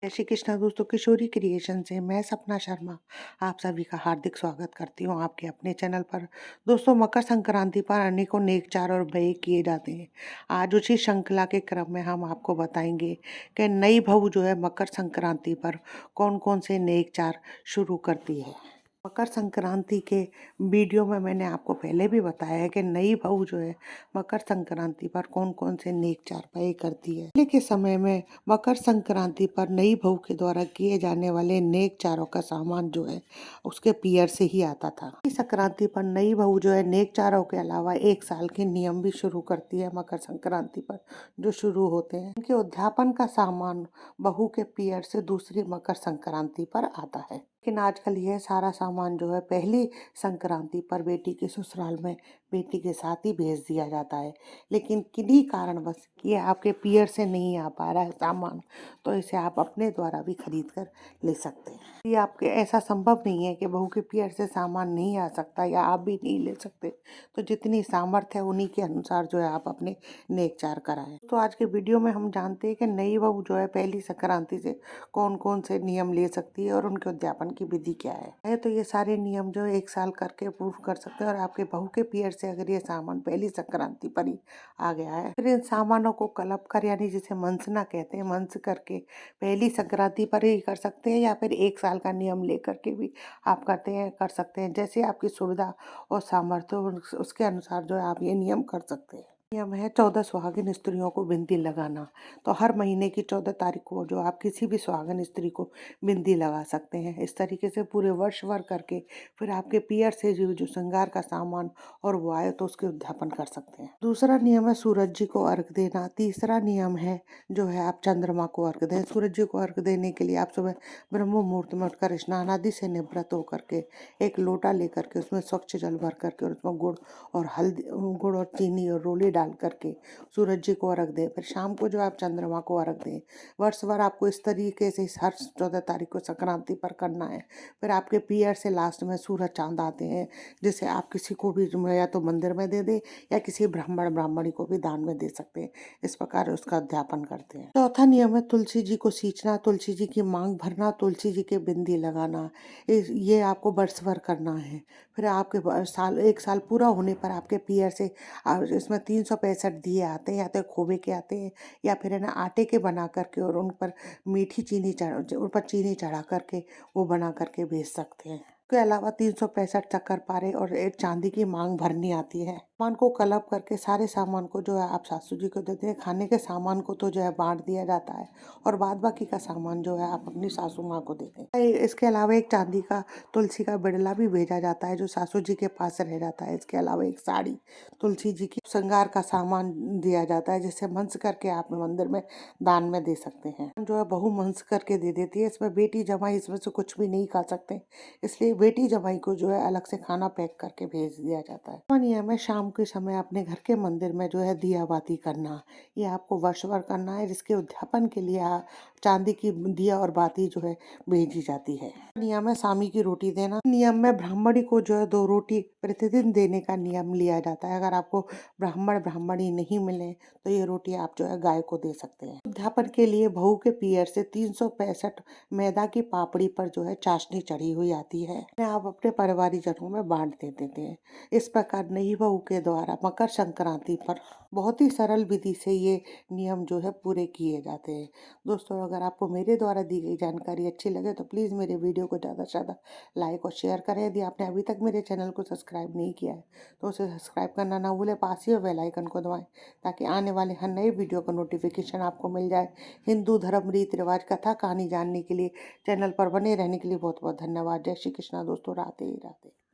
जय श्री कृष्णा दोस्तों, किशोरी क्रिएशन से मैं सपना शर्मा आप सभी का हार्दिक स्वागत करती हूँ आपके अपने चैनल पर। दोस्तों, मकर संक्रांति पर अनेकों नेक चार और व्यय किए जाते हैं। आज उसी श्रृंखला के क्रम में हम आपको बताएंगे कि नई बहू जो है मकर संक्रांति पर कौन कौन से नेक चार शुरू करती है। मकर संक्रांति के वीडियो में मैंने आपको पहले भी बताया है कि नई बहू जो है मकर संक्रांति पर कौन कौन से नेक चारपाई करती है। पहले के समय में मकर संक्रांति पर नई बहू के द्वारा किए जाने वाले नेक चारों का सामान जो है उसके पियर से ही आता था। इस संक्रांति पर नई बहू जो है नेक चारों के अलावा 1 साल के नियम भी शुरू करती है। मकर संक्रांति पर जो शुरू होते हैं उनके उद्यापन का सामान बहू के पियर से दूसरी मकर संक्रांति पर आता है। लेकिन आजकल यह सारा सामान जो है पहली संक्रांति पर बेटी के ससुराल में बेटी के साथ ही भेज दिया जाता है। लेकिन किन्हीं कारणवश ये आपके पियर से नहीं आ पा रहा है सामान, तो इसे आप अपने द्वारा भी खरीद कर ले सकते हैं। ये आपके ऐसा संभव नहीं है कि बहू के पियर से सामान नहीं आ सकता या आप भी नहीं ले सकते, तो जितनी सामर्थ्य है उन्हीं के अनुसार जो है आप अपने नेक चार कराएं। तो आज के वीडियो में हम जानते हैं कि नई बहू जो है पहली संक्रांति से कौन कौन से नियम ले सकती है और उनके उद्यापन की विधि क्या है। तो ये सारे नियम जो 1 साल करके पूर्ण कर सकते हैं और आपके बहू के पियर से अगर ये सामान पहली संक्रांति पर ही आ गया है, फिर इन सामानों को कलप कर यानी जिसे मंसना कहते हैं, मंस करके पहली संक्रांति पर ही कर सकते हैं या फिर 1 साल का नियम लेकर के भी आप कर सकते हैं। जैसे आपकी सुविधा और सामर्थ्य उसके अनुसार जो है आप ये नियम कर सकते हैं। नियम है 14 सुहागिन स्त्रियों को बिंदी लगाना। तो हर महीने की 14 तारीख को जो आप किसी भी सुहागिन स्त्री को बिंदी लगा सकते हैं। इस तरीके से पूरे वर्ष भर करके फिर आपके पियर से जो श्रृंगार का सामान और वो आए तो उसके उद्यापन कर सकते हैं। दूसरा नियम है सूरज जी को अर्घ देना। तीसरा नियम है जो है आप चंद्रमा को अर्घ दें। सूरज जी को अर्घ देने के लिए आप सुबह ब्रह्म मुहूर्त में उठकर स्नान आदि से निवृत्त होकर के एक लोटा लेकर के उसमें स्वच्छ जल भर करके और उसमें गुड़ और चीनी और रोली डाल करके सूरज जी को अर्घ दें। फिर शाम को जो आप चंद्रमा को अर्घ दें। वर्ष भर आपको इस तरीके से हर 14 तारीख को संक्रांति पर करना है। फिर आपके पियर से लास्ट में सूरज चांद आते हैं, जिसे आप किसी को भी या तो मंदिर में दे दें या किसी ब्राह्मणी को भी दान में दे सकते हैं। इस प्रकार उसका अध्यापन करते हैं। चौथा नियम है तुलसी जी को सींचना, तुलसी जी की मांग भरना, तुलसी जी के बिंदी लगाना। ये आपको वर्ष भर करना है। फिर आपके 1 साल पूरा होने पर आपके पियर से इसमें 365 दिए आते हैं, या तो खोबे के आते हैं या फिर है ना आटे के बना करके और उन पर उन पर चीनी चढ़ा करके वो बना करके भेज सकते हैं। के अलावा 365 चक्कर पारे और एक चांदी की मांग भरनी आती है। सामान को कलप करके सारे सामान को जो है आप सासू जी को देते हैं। खाने के सामान को तो जो है बांट दिया जाता है और बाद बाकी का सामान जो है आप अपनी सासू माँ को देते हैं। इसके अलावा एक चांदी का तुलसी का बिड़ला भी भेजा जाता है जो सासू जी के पास रह जाता है। इसके अलावा एक साड़ी तुलसी जी की श्रृंगार का सामान दिया जाता है, जिसे मंस करके आप मंदिर में दान में दे सकते हैं। जो है बहू मंस करके दे देती है। इसमें बेटी जमाई इसमें से कुछ भी नहीं खा सकते, इसलिए बेटी जमाई को जो है अलग से खाना पैक करके भेज दिया जाता है। नियम है शाम के समय अपने घर के मंदिर में जो है दिया बाती करना। ये आपको वर्ष भर करना है, जिसके उद्यापन के लिए चांदी की दिया और बाती जो है भेजी जाती है। नियम है सामी की रोटी देना। नियम में ब्राह्मणी को जो है 2 रोटी प्रतिदिन देने का नियम लिया जाता है। अगर आपको ब्राह्मणी नहीं मिले तो ये रोटी आप जो है गाय को दे सकते हैं। उद्यापन के लिए बहू के पियर से 365 मैदा की पापड़ी पर जो है चाशनी चढ़ी हुई आती है, आप अपने परिवारीजनों में बांट देते थे। इस प्रकार नई बहू के द्वारा मकर संक्रांति पर बहुत ही सरल विधि से ये नियम जो है पूरे किए जाते हैं। दोस्तों, अगर आपको मेरे द्वारा दी गई जानकारी अच्छी लगे तो प्लीज़ मेरे वीडियो को ज़्यादा से ज़्यादा लाइक और शेयर करें। यदि आपने अभी तक मेरे चैनल को सब्सक्राइब नहीं किया है तो उसे सब्सक्राइब करना ना भूलें, पास ही बेल आइकन को दबाएं ताकि आने वाले हर नए वीडियो का नोटिफिकेशन आपको मिल जाए। हिंदू धर्म रीति रिवाज कथा कहानी जानने के लिए चैनल पर बने रहने के लिए बहुत बहुत धन्यवाद। जय श्री कृष्णा दोस्तों, राधे राधे।